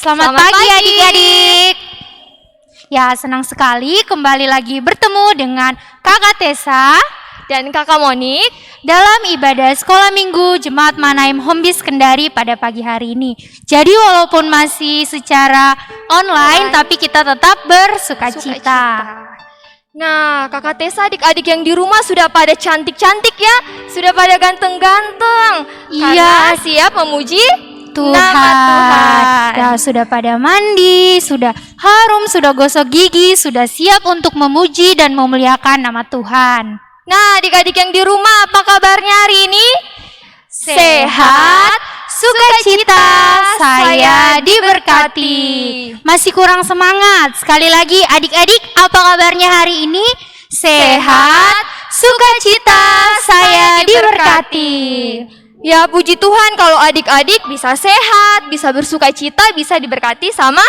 Selamat pagi adik-adik. Ya, senang sekali kembali lagi bertemu dengan Kakak Tessa dan Kakak Monik dalam ibadah sekolah minggu Jemaat Manaim Hombis Kendari pada pagi hari ini. Jadi walaupun masih secara online, tapi kita tetap bersukacita. Nah, Kakak Tessa, adik-adik yang di rumah sudah pada cantik-cantik ya, sudah pada ganteng-ganteng. Iya, karena siap memuji Tuhan. nama Tuhan. Ya, sudah pada mandi, sudah harum, sudah gosok gigi, sudah siap untuk memuji dan memuliakan nama Tuhan. Nah, adik-adik yang di rumah, apa kabarnya hari ini? Sehat, sukacita, saya diberkati. Masih kurang semangat. Sekali lagi adik-adik, apa kabarnya hari ini? Sehat, sukacita, saya diberkati. Ya, puji Tuhan kalau adik-adik bisa sehat, bisa bersukacita, bisa diberkati sama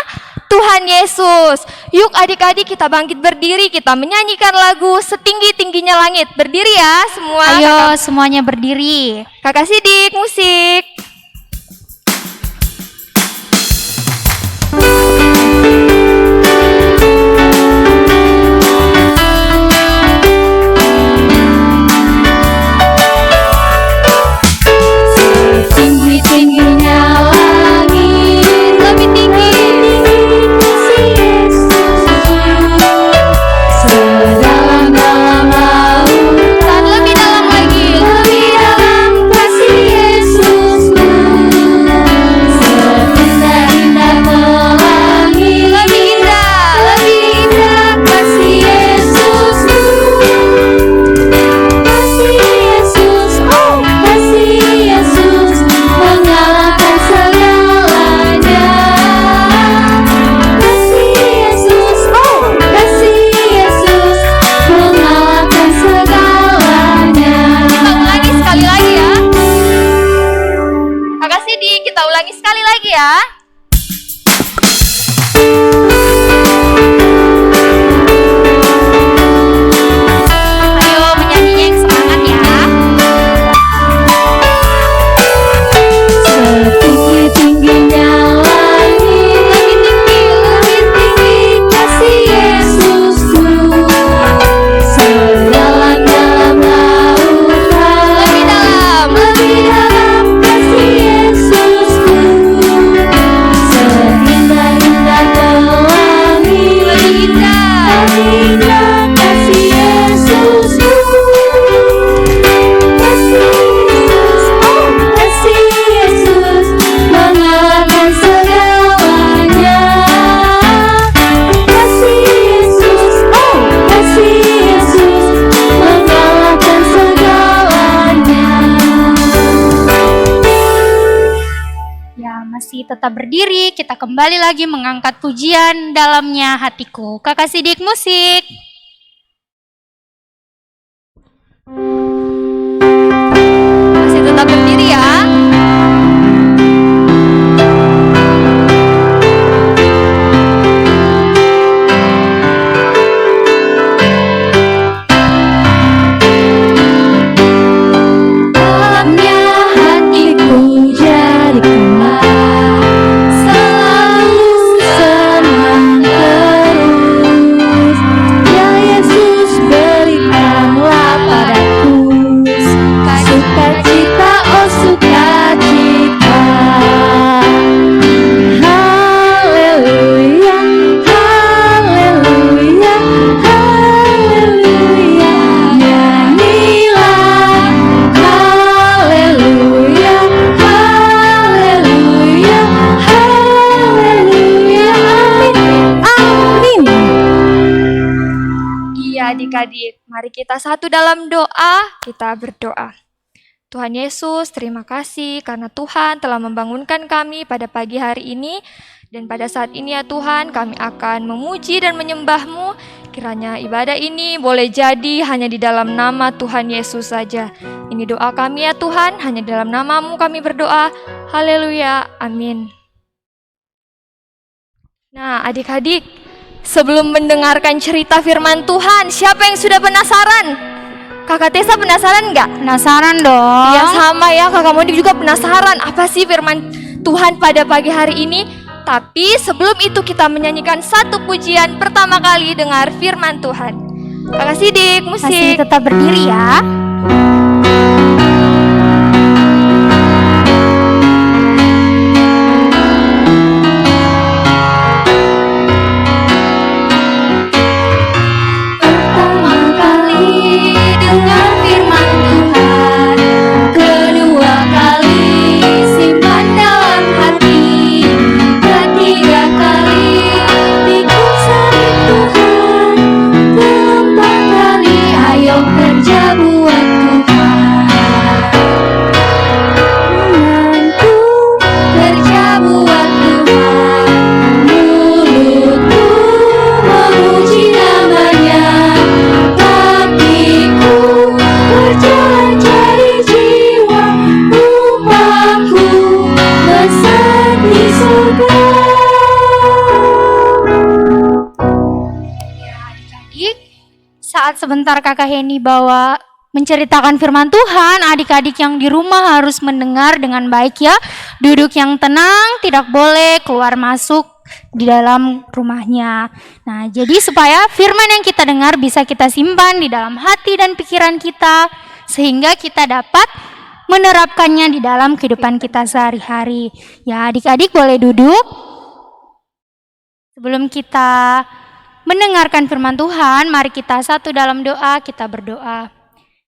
Tuhan Yesus. Yuk adik-adik kita bangkit berdiri, kita menyanyikan lagu Setinggi-tingginya Langit. Berdiri ya semua. Ayo semuanya berdiri. Kakak Sidik, musik. Tingginya langit, lebih tinggi kasih Yesus. Sedalam-dalam lautan, lebih dalam lagi, lebih dalam kasih Yesusmu. Seindah-indah pelangi, lebih indah kasih Yesusmu. Kasih Yesus, oh kasih Yesus, mengalahkan segalanya. Kasih Yesus, oh kasih Yesus, mengalahkan segalanya. Kita ulangi sekali lagi ya. Kakak Sidik, kita ulangi sekali lagi ya. Ayo menyanyinya yang semangat ya. Setinggi-tingginya langit, lebih tinggi kasih Yesusku. Sedalam-dalam lautan, lebih dalam kasih Yesusku. Seindah-indah pelangi, lebih indah kasih Yesusku. Kasih Yesus, oh kasih Yesus, mengalahkan segalanya. Kasih Yesus, oh kasih Yesus, mengalahkan segalanya. Ya, masih tetap berdiri, kita kembali lagi mengangkat pujian dalamnya hatiku. Kakak Sidik, musik. Masih tetap berdiri ya. Dalamnya hatiku jadikanlah selalu senang terus. Ya Yesus, berikanlah padaku sukacita, oh sukacita. Haleluya, haleluya, haleluya. Nyanyilah haleluya, haleluya, haleluya. Amin, amin. Iya adik-adik, mari kita satu dalam doa, kita berdoa. Tuhan Yesus, terima kasih karena Tuhan telah membangunkan kami pada pagi hari ini. Dan pada saat ini ya Tuhan, kami akan memuji dan menyembah-Mu. Kiranya ibadah ini boleh jadi hanya di dalam nama Tuhan Yesus saja. Ini doa kami ya Tuhan, hanya dalam nama-Mu kami berdoa. Haleluya, amin. Nah adik-adik, sebelum mendengarkan cerita firman Tuhan, siapa yang sudah penasaran? Kakak Tessa penasaran nggak? Penasaran dong. Ya sama ya, Kakak Monik juga penasaran apa sih firman Tuhan pada pagi hari ini. Tapi sebelum itu kita menyanyikan satu pujian pertama kali dengar firman Tuhan. Kakak Sidik, Masih musik. tetap berdiri ya. Pertama kali dengar firman Tuhan, kedua kali simpan dalam hati, ketiga kali pikul salib Tuhan, keempat kali ayo kerja buat Tuhan. Tanganku kerja buat Tuhan, mulutku memuji namanya, kakiku berjalan cari jiwa, rumahku besar di surga. Adik-adik, saat sebentar Kakak Heni bawa menceritakan firman Tuhan, adik-adik yang di rumah harus mendengar dengan baik ya. Duduk yang tenang, tidak boleh keluar masuk di dalam rumahnya. Nah, jadi supaya firman yang kita dengar bisa kita simpan di dalam hati dan pikiran kita, sehingga kita dapat menerapkannya di dalam kehidupan kita sehari-hari. Ya, adik-adik boleh duduk. Sebelum kita mendengarkan firman Tuhan, mari kita satu dalam doa, kita berdoa.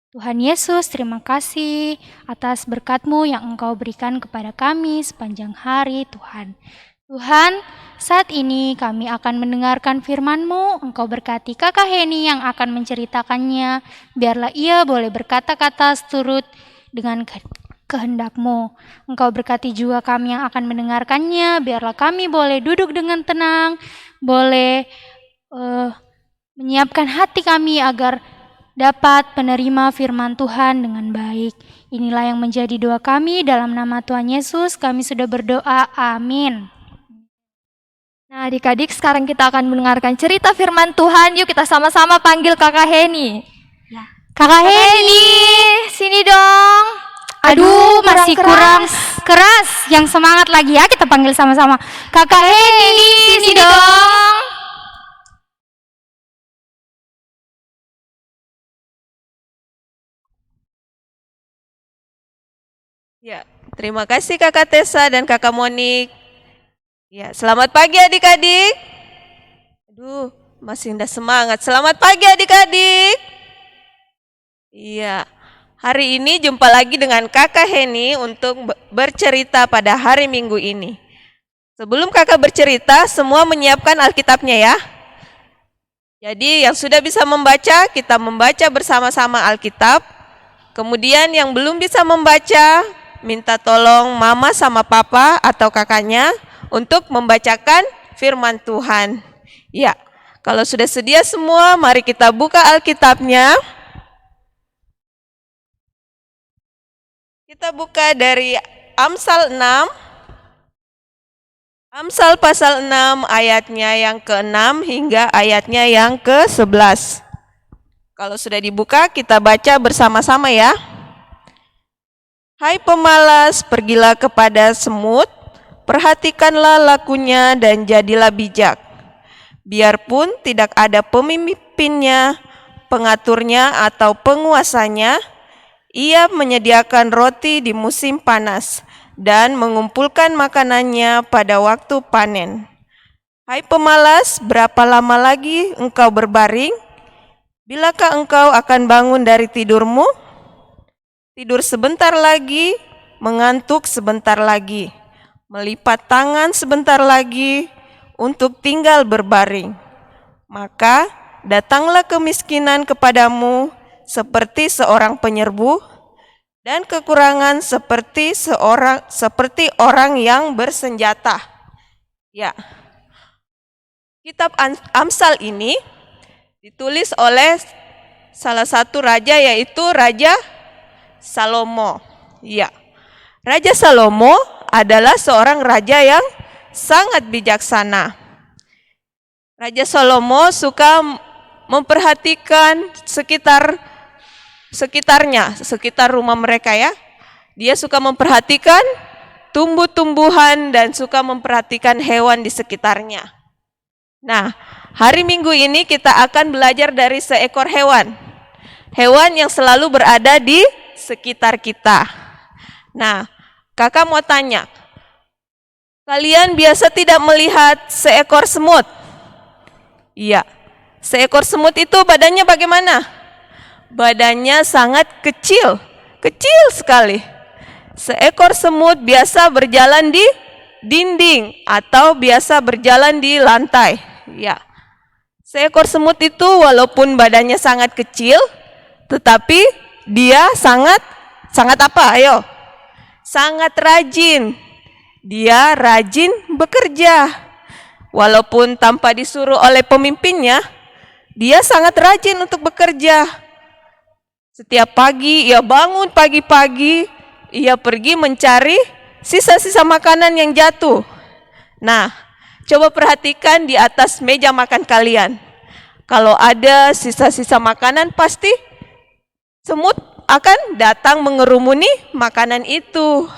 Tuhan Yesus, terima kasih atas berkat-Mu yang Engkau berikan kepada kami sepanjang hari Tuhan. Tuhan, saat ini kami akan mendengarkan firman-Mu. Engkau berkati Kakak Heni yang akan menceritakannya. Biarlah ia boleh berkata-kata seturut dengan kehendak-Mu. Engkau berkati juga kami yang akan mendengarkannya. Biarlah kami boleh duduk dengan tenang, boleh menyiapkan hati kami agar dapat menerima firman Tuhan dengan baik. Inilah yang menjadi doa kami, dalam nama Tuhan Yesus kami sudah berdoa, amin. Nah, adik-adik, sekarang kita akan mendengarkan cerita firman Tuhan. Yuk kita sama-sama panggil Kakak Heni. Kakak Heni, sini dong. aduh masih kurang keras. Yang semangat lagi ya, kita panggil sama-sama. Kakak Heni, sini dong. Ya, terima kasih Kakak Tessa dan Kakak Monik. Ya, selamat pagi adik-adik. Aduh, masih indah semangat. Selamat pagi adik-adik. Iya, hari ini jumpa lagi dengan Kakak Heni untuk bercerita pada hari Minggu ini. Sebelum Kakak bercerita, semua menyiapkan Alkitabnya ya. Jadi yang sudah bisa membaca, kita membaca bersama-sama Alkitab. Kemudian yang belum bisa membaca, minta tolong mama sama papa atau kakaknya untuk membacakan firman Tuhan. Ya, kalau sudah sedia semua, mari kita buka Alkitabnya. Kita buka dari Amsal 6. Amsal pasal 6 ayatnya yang ke-6 hingga ayatnya yang ke-11. Kalau sudah dibuka, kita baca bersama-sama ya. Hai pemalas, pergilah kepada semut, perhatikanlah lakunya dan jadilah bijak. Biarpun tidak ada pemimpinnya, pengaturnya atau penguasanya, ia menyediakan roti di musim panas dan mengumpulkan makanannya pada waktu panen. Hai pemalas, berapa lama lagi engkau berbaring? Bilakah engkau akan bangun dari tidurmu? Tidur sebentar lagi, mengantuk sebentar lagi, melipat tangan sebentar lagi untuk tinggal berbaring. Maka datanglah kemiskinan kepadamu seperti seorang penyerbu, dan kekurangan seperti orang yang bersenjata. Ya, kitab Amsal ini ditulis oleh salah satu raja, yaitu Raja Salomo. Ya, Raja Salomo adalah seorang raja yang sangat bijaksana. Raja Salomo suka memperhatikan sekitar rumah mereka ya. Dia suka memperhatikan tumbuh-tumbuhan dan suka memperhatikan hewan di sekitarnya. Nah, hari Minggu ini kita akan belajar dari seekor hewan. Hewan yang selalu berada di sekitar kita. Nah, kakak mau tanya, kalian biasa tidak melihat seekor semut? Iya, seekor semut itu badannya bagaimana? Badannya sangat kecil, kecil sekali. Seekor semut biasa berjalan di dinding atau biasa berjalan di lantai. Ya, seekor semut itu walaupun badannya sangat kecil, tetapi dia sangat apa? Ayo, sangat rajin. Dia rajin bekerja. Walaupun tanpa disuruh oleh pemimpinnya, dia sangat rajin untuk bekerja. Setiap pagi ia bangun pagi-pagi, ia pergi mencari sisa-sisa makanan yang jatuh. Nah, coba perhatikan di atas meja makan kalian. Kalau ada sisa-sisa makanan, pasti semut akan datang mengerumuni makanan itu.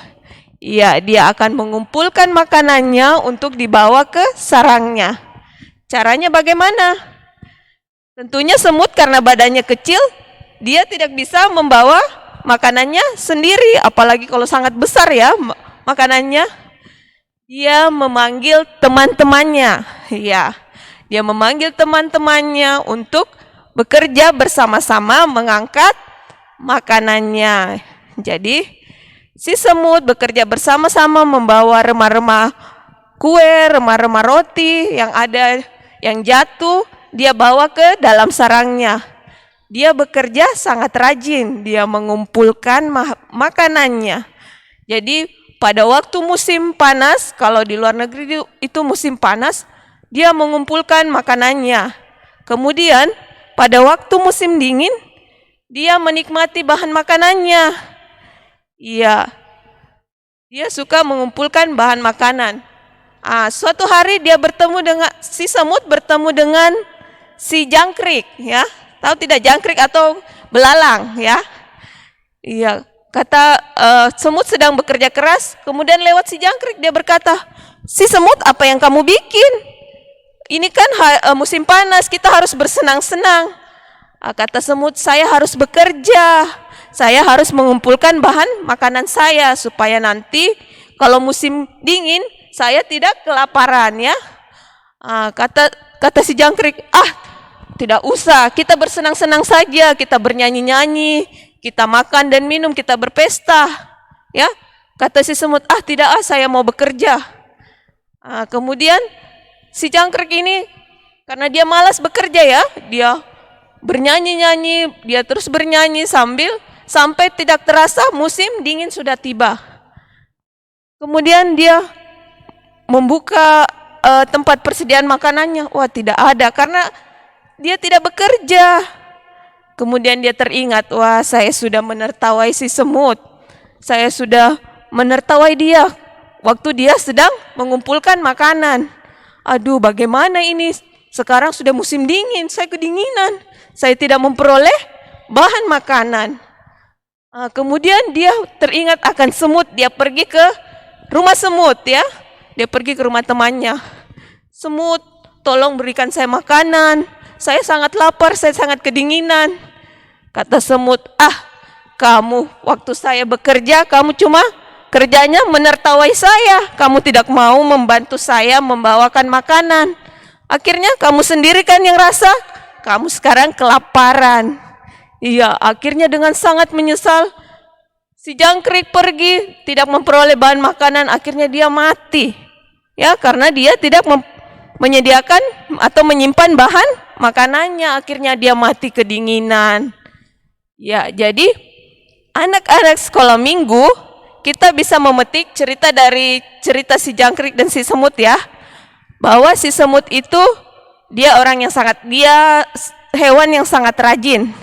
Iya, dia akan mengumpulkan makanannya untuk dibawa ke sarangnya. Caranya bagaimana? Tentunya semut karena badannya kecil, dia tidak bisa membawa makanannya sendiri, apalagi kalau sangat besar ya makanannya. Dia memanggil teman-temannya. Ya, dia memanggil teman-temannya untuk bekerja bersama-sama mengangkat makanannya. Jadi si semut bekerja bersama-sama membawa remah-remah kue, remah-remah roti yang ada yang jatuh, dia bawa ke dalam sarangnya. Dia bekerja sangat rajin, dia mengumpulkan makanannya. Jadi pada waktu musim panas, kalau di luar negeri itu musim panas, dia mengumpulkan makanannya. Kemudian pada waktu musim dingin, dia menikmati bahan makanannya. Iya, dia suka mengumpulkan bahan makanan. Suatu hari dia bertemu dengan si semut bertemu dengan si jangkrik, ya. Tahu tidak jangkrik atau belalang, ya? Iya, kata semut sedang bekerja keras, kemudian lewat si jangkrik, dia berkata, "Si semut, apa yang kamu bikin? Ini kan musim panas, kita harus bersenang-senang." Kata semut, "Saya harus bekerja. Saya harus mengumpulkan bahan makanan saya supaya nanti kalau musim dingin saya tidak kelaparan, ya." Kata si jangkrik, "Tidak usah, kita bersenang-senang saja, kita bernyanyi-nyanyi, kita makan dan minum, kita berpesta." Ya, kata si semut, "Tidak, saya mau bekerja." Kemudian si jangkrik ini karena dia malas bekerja, ya, dia bernyanyi-nyanyi, dia terus bernyanyi sampai tidak terasa musim dingin sudah tiba. Kemudian dia membuka tempat persediaan makanannya. Wah, tidak ada karena dia tidak bekerja. Kemudian dia teringat, wah, saya sudah menertawai si semut. Saya sudah menertawai dia waktu dia sedang mengumpulkan makanan. Aduh, bagaimana ini? Sekarang sudah musim dingin, saya kedinginan. Saya tidak memperoleh bahan makanan. Kemudian dia teringat akan semut, dia pergi ke rumah semut, ya. Dia pergi ke rumah temannya. "Semut, tolong berikan saya makanan. Saya sangat lapar, saya sangat kedinginan." Kata semut, "Kamu waktu saya bekerja, kamu cuma kerjanya menertawai saya. Kamu tidak mau membantu saya membawakan makanan. Akhirnya kamu sendiri kan yang rasa, kamu sekarang kelaparan." Iya, akhirnya dengan sangat menyesal, si jangkrik pergi, tidak memperoleh bahan makanan, akhirnya dia mati. Ya, karena dia tidak menyediakan atau menyimpan bahan makanannya, akhirnya dia mati kedinginan. Ya, jadi anak-anak sekolah minggu, kita bisa memetik cerita dari cerita si jangkrik dan si semut, ya. Bahwa si semut itu dia hewan yang sangat rajin.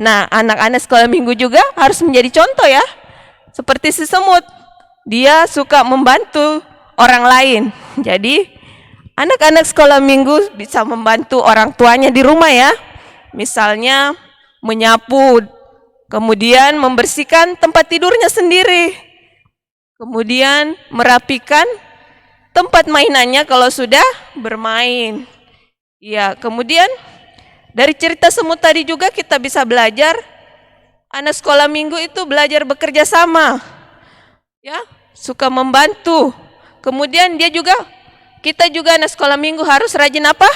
Nah, anak-anak sekolah minggu juga harus menjadi contoh, ya. Seperti si semut, dia suka membantu orang lain. Jadi, anak-anak sekolah minggu bisa membantu orang tuanya di rumah, ya. Misalnya menyapu, kemudian membersihkan tempat tidurnya sendiri. Kemudian merapikan tempat mainannya kalau sudah bermain. Ya, kemudian dari cerita semut tadi juga kita bisa belajar anak sekolah minggu itu belajar bekerja sama. Ya, suka membantu. Kemudian kita juga anak sekolah minggu harus rajin apa?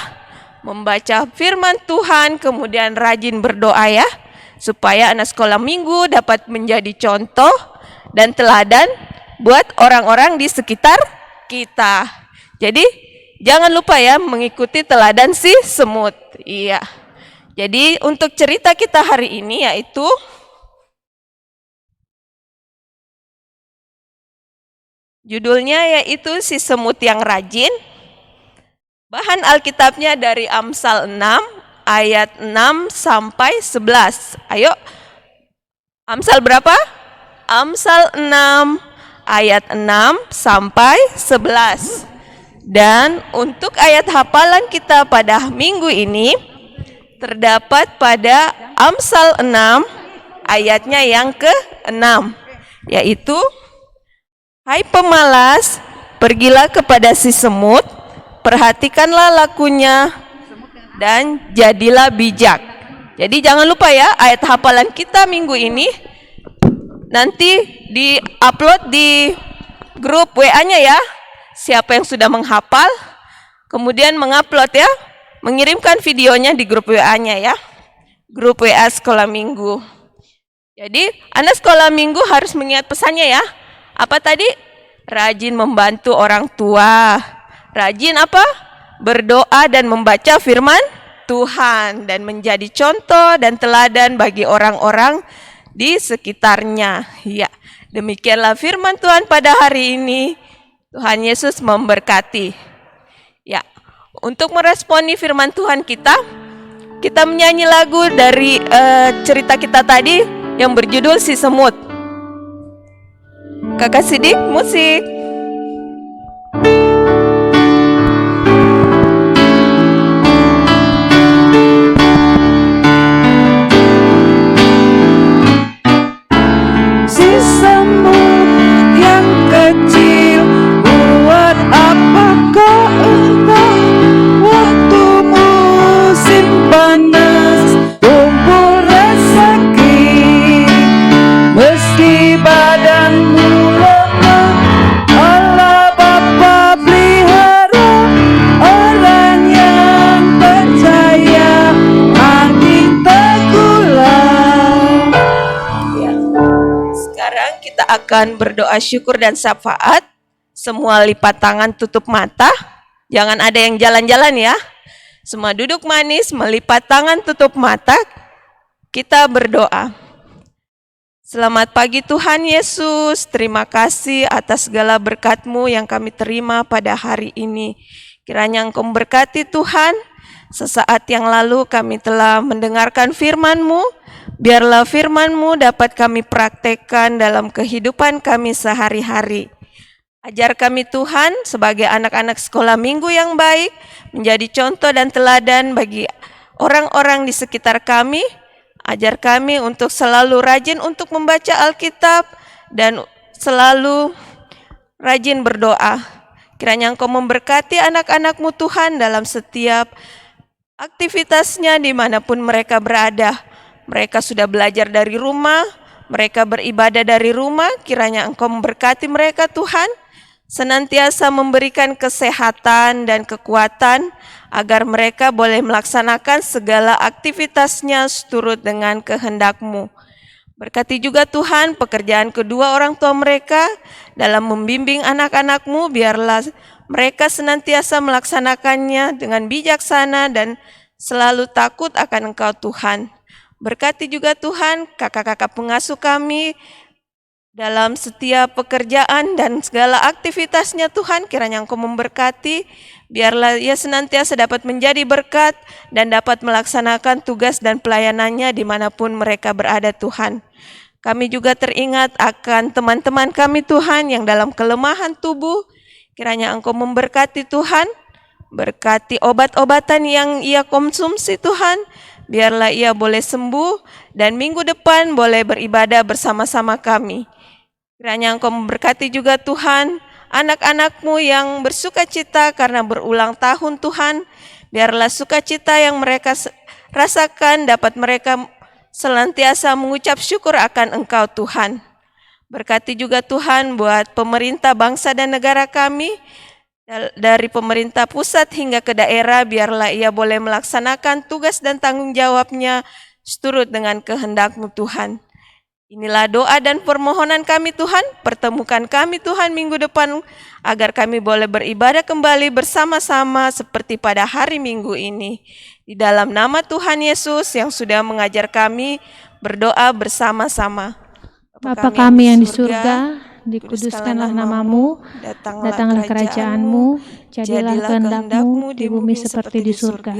Membaca firman Tuhan, kemudian rajin berdoa ya, supaya anak sekolah minggu dapat menjadi contoh dan teladan buat orang-orang di sekitar kita. Jadi jangan lupa ya mengikuti teladan si semut. Iya. Jadi untuk cerita kita hari ini yaitu judulnya yaitu si semut yang rajin. Bahan Alkitabnya dari Amsal 6 ayat 6 sampai 11. Ayo. Amsal berapa? Amsal 6 ayat 6 sampai 11. Dan untuk ayat hafalan kita pada minggu ini terdapat pada Amsal 6 ayatnya yang ke-6, yaitu, hai pemalas, pergilah kepada si semut, perhatikanlah lakunya, dan jadilah bijak. Jadi jangan lupa ya, ayat hafalan kita minggu ini nanti di-upload di grup WA-nya ya. Siapa yang sudah menghafal, kemudian mengupload ya, mengirimkan videonya di grup WA-nya ya. Grup WA sekolah minggu. Jadi anak sekolah minggu harus mengingat pesannya ya. Apa tadi? Rajin membantu orang tua. Rajin apa? Berdoa dan membaca firman Tuhan. Dan menjadi contoh dan teladan bagi orang-orang di sekitarnya. Ya, demikianlah firman Tuhan pada hari ini. Tuhan Yesus memberkati. Ya, untuk meresponi firman Tuhan kita menyanyi lagu dari cerita kita tadi yang berjudul Si Semut. Kakak Sidik, musik. Si semut yang kecil, buat apa kau engkau waktu musim panas kumpul rezeki, meski badanmu lemah, Allah Bapa pelihara orang yang percaya makin tenggelam. Sekarang kita akan berdoa syukur dan syafaat. Semua lipat tangan, tutup mata. Jangan ada yang jalan-jalan ya. Semua duduk manis, melipat tangan, tutup mata. Kita berdoa. Selamat pagi Tuhan Yesus. Terima kasih atas segala berkat-Mu yang kami terima pada hari ini. Kiranya Engkau memberkati Tuhan. Sesaat yang lalu kami telah mendengarkan firman-Mu. Biarlah firman-Mu dapat kami praktekkan dalam kehidupan kami sehari-hari. Ajar kami Tuhan sebagai anak-anak sekolah minggu yang baik, menjadi contoh dan teladan bagi orang-orang di sekitar kami. Ajar kami untuk selalu rajin untuk membaca Alkitab dan selalu rajin berdoa. Kiranya Engkau memberkati anak-anak-Mu Tuhan dalam setiap aktivitasnya dimanapun mereka berada. Mereka sudah belajar dari rumah, mereka beribadah dari rumah. Kiranya Engkau memberkati mereka Tuhan, senantiasa memberikan kesehatan dan kekuatan agar mereka boleh melaksanakan segala aktivitasnya seturut dengan kehendak-Mu. Berkati juga Tuhan pekerjaan kedua orang tua mereka dalam membimbing anak-anak-Mu, biarlah mereka senantiasa melaksanakannya dengan bijaksana dan selalu takut akan Engkau Tuhan. Berkati juga Tuhan kakak-kakak pengasuh kami dalam setiap pekerjaan dan segala aktivitasnya Tuhan. Kiranya Engkau memberkati, biarlah ia senantiasa dapat menjadi berkat dan dapat melaksanakan tugas dan pelayanannya dimanapun mereka berada Tuhan. Kami juga teringat akan teman-teman kami Tuhan yang dalam kelemahan tubuh. Kiranya Engkau memberkati Tuhan, berkati obat-obatan yang ia konsumsi Tuhan, biarlah ia boleh sembuh dan minggu depan boleh beribadah bersama-sama kami. Kiranya Engkau memberkati juga Tuhan anak-anak-Mu yang bersuka cita karena berulang tahun Tuhan. Biarlah sukacita yang mereka rasakan dapat mereka senantiasa mengucap syukur akan Engkau Tuhan. Berkati juga Tuhan buat pemerintah bangsa dan negara kami, dari pemerintah pusat hingga ke daerah, biarlah ia boleh melaksanakan tugas dan tanggung jawabnya seturut dengan kehendak-Mu Tuhan. Inilah doa dan permohonan kami Tuhan, pertemukan kami Tuhan minggu depan agar kami boleh beribadah kembali bersama-sama seperti pada hari Minggu ini. Di dalam nama Tuhan Yesus yang sudah mengajar kami berdoa bersama-sama. Bapa kami yang di surga, dikuduskanlah nama-Mu, datanglah kerajaan-Mu, jadilah kehendak-Mu di bumi seperti di surga.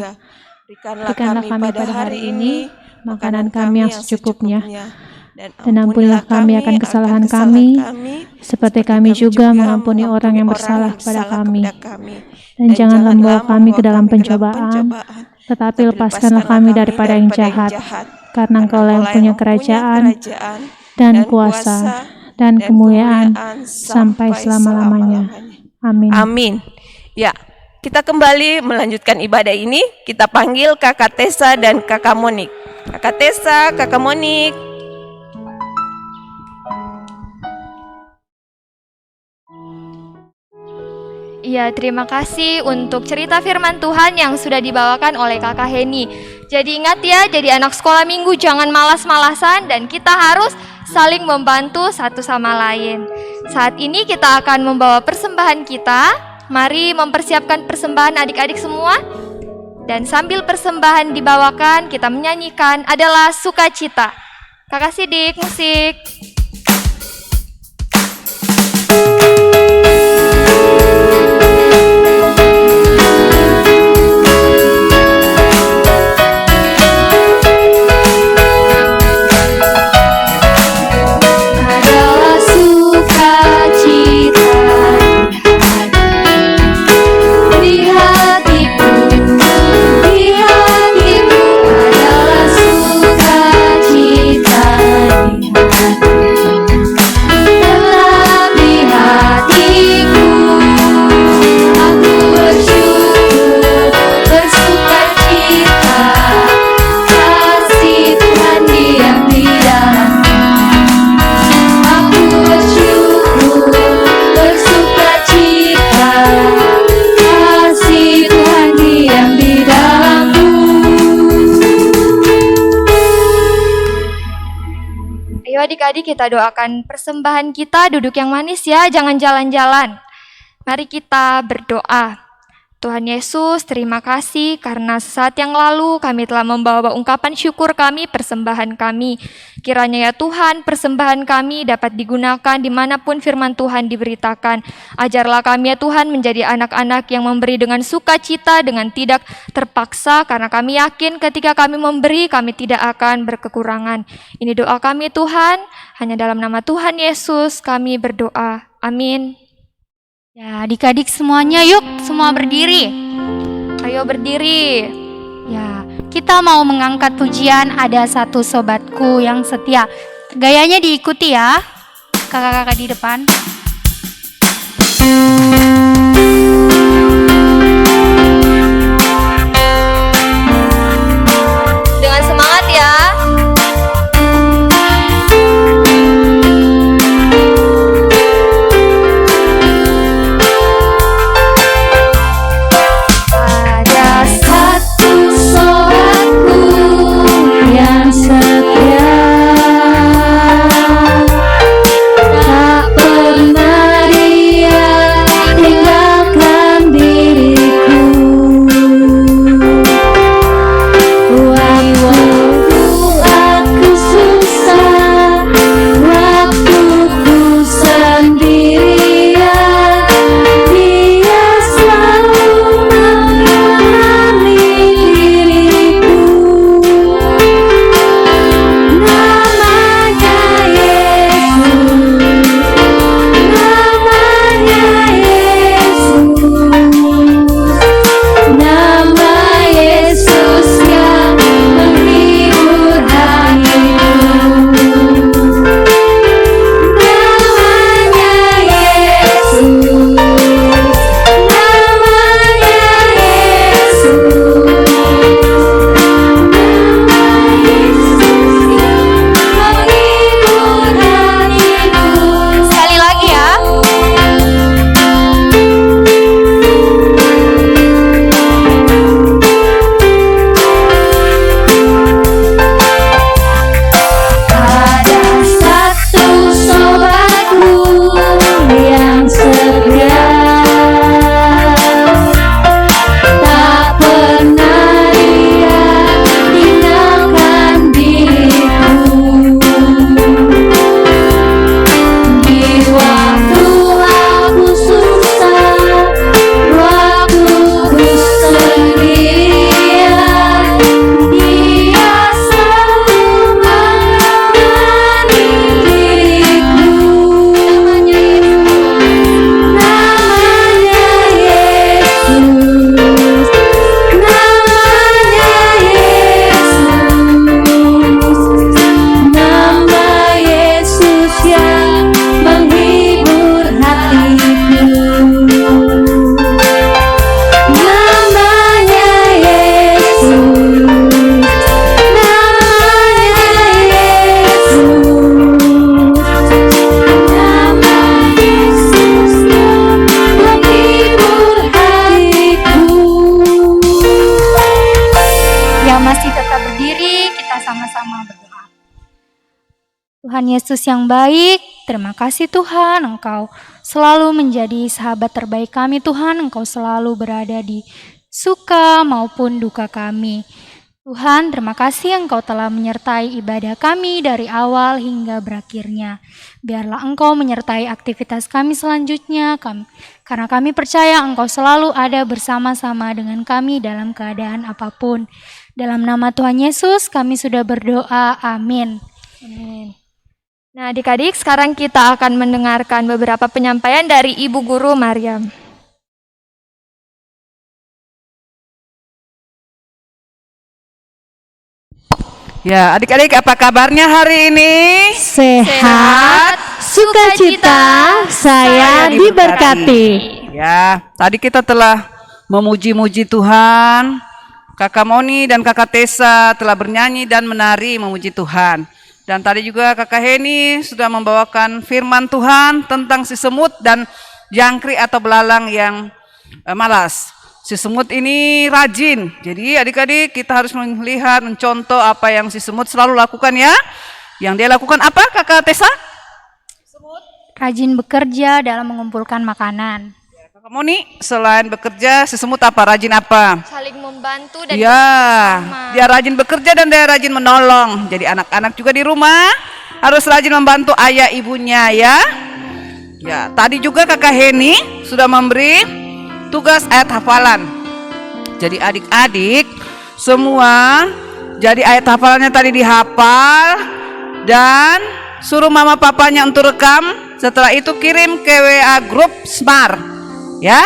Berikanlah kami pada hari ini makanan kami yang secukupnya, dan ampunilah kami akan kesalahan kami, seperti kami juga mengampuni orang yang bersalah kepada kami. Dan janganlah membawa kami ke dalam pencobaan, tetapi lepaskanlah kami daripada yang jahat, karena Engkau yang punya kerajaan, dan kuasa, dan kemuliaan, sampai selama-lamanya. Amin. Amin. Ya, kita kembali melanjutkan ibadah ini. Kita panggil Kakak Tessa dan Kakak Monik. Kakak Tessa, Kakak Monik. Ya, terima kasih untuk cerita firman Tuhan yang sudah dibawakan oleh Kakak Heni. Jadi ingat ya, jadi anak sekolah minggu jangan malas-malasan dan kita harus saling membantu satu sama lain. Saat ini kita akan membawa persembahan kita. Mari mempersiapkan persembahan adik-adik semua. Dan sambil persembahan dibawakan, kita menyanyikan adalah sukacita. Kakak Sidik, musik. Adik-adik kita doakan persembahan kita, duduk yang manis ya, jangan jalan-jalan. Mari kita berdoa. Tuhan Yesus, terima kasih karena saat yang lalu kami telah membawa ungkapan syukur kami, persembahan kami. Kiranya ya Tuhan, persembahan kami dapat digunakan dimanapun firman Tuhan diberitakan. Ajarlah kami ya Tuhan menjadi anak-anak yang memberi dengan sukacita, dengan tidak terpaksa, karena kami yakin ketika kami memberi, kami tidak akan berkekurangan. Ini doa kami Tuhan, hanya dalam nama Tuhan Yesus kami berdoa. Amin. Ya, adik-adik semuanya yuk, semua berdiri. Ayo berdiri. Ya, kita mau mengangkat pujian Ada Satu Sobatku Yang Setia. Gayanya diikuti ya, kakak-kakak di depan. Dengan semangat ya. Tak pernah dia tinggal Tuhan Yesus yang baik, terima kasih Tuhan, Engkau selalu menjadi sahabat terbaik kami Tuhan, Engkau selalu berada di suka maupun duka kami. Tuhan, terima kasih Engkau telah menyertai ibadah kami dari awal hingga berakhirnya. Biarlah Engkau menyertai aktivitas kami selanjutnya, karena kami percaya Engkau selalu ada bersama-sama dengan kami dalam keadaan apapun. Dalam nama Tuhan Yesus kami sudah berdoa, amin. Amin. Nah, adik-adik, sekarang kita akan mendengarkan beberapa penyampaian dari Ibu Guru Maryam. Ya, adik-adik, apa kabarnya hari ini? Sehat, sukacita, saya diberkati. Ya, tadi kita telah memuji-muji Tuhan. Kakak Moni dan Kakak Tessa telah bernyanyi dan menari memuji Tuhan. Dan tadi juga Kakak Heni sudah membawakan firman Tuhan tentang si semut dan jangkrik atau belalang yang malas. Si semut ini rajin. Jadi adik-adik kita harus melihat, mencontoh apa yang si semut selalu lakukan ya. Yang dia lakukan apa Kakak Tessa? Rajin bekerja dalam mengumpulkan makanan. Kakak Moni, selain bekerja si semut apa? Rajin apa? Saling membantu dan Ya, dia rajin bekerja dan dia rajin menolong. Jadi anak-anak juga di rumah harus rajin membantu ayah ibunya ya. Ya, tadi juga Kakak Heni sudah memberi tugas ayat hafalan. Jadi adik-adik semua jadi ayat hafalannya tadi dihafal dan suruh mama papanya untuk rekam. Setelah itu kirim ke WA grup Smart ya.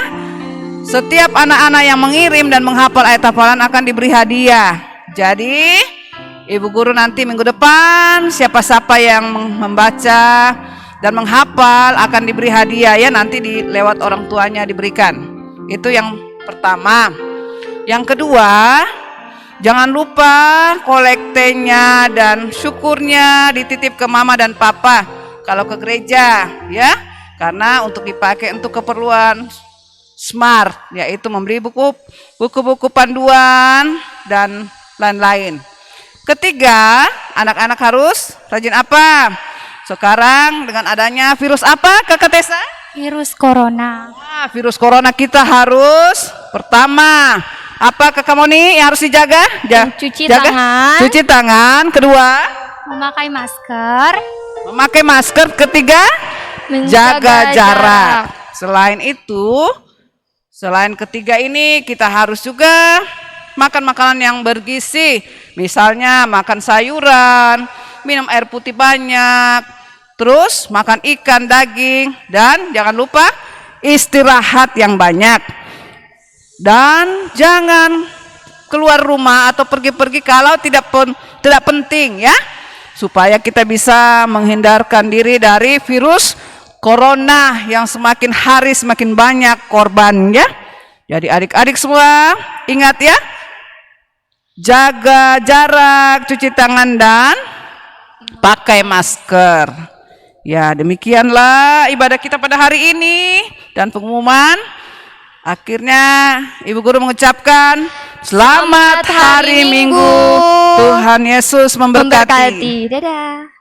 Setiap anak-anak yang mengirim dan menghafal ayat hafalan akan diberi hadiah. Jadi ibu guru nanti minggu depan siapa-siapa yang membaca dan menghafal akan diberi hadiah ya, nanti lewat orang tuanya diberikan. Itu yang pertama. Yang kedua, jangan lupa kolektenya dan syukurnya dititip ke mama dan papa kalau ke gereja ya, karena untuk dipakai untuk keperluan Smart, yaitu membeli buku-buku panduan dan lain-lain. Ketiga, anak-anak harus rajin apa? Sekarang dengan adanya virus apa Kakak Tessa? Virus corona. Nah, virus corona kita harus pertama apa Kakak Moni yang harus dijaga? Cuci tangan. Cuci tangan. Kedua, Memakai masker. memakai masker. Ketiga, jaga jarak. Selain itu, selain ketiga ini kita harus juga makan makanan yang bergizi. Misalnya makan sayuran, minum air putih banyak, terus makan ikan, daging, dan jangan lupa istirahat yang banyak. Dan jangan keluar rumah atau pergi-pergi kalau tidak penting ya, supaya kita bisa menghindarkan diri dari virus corona yang semakin hari semakin banyak korbannya. Jadi adik-adik semua ingat ya, jaga jarak, cuci tangan dan pakai masker. Ya, demikianlah ibadah kita pada hari ini dan pengumuman. Akhirnya Ibu Guru mengucapkan selamat hari Minggu. Tuhan Yesus memberkati. Dadah.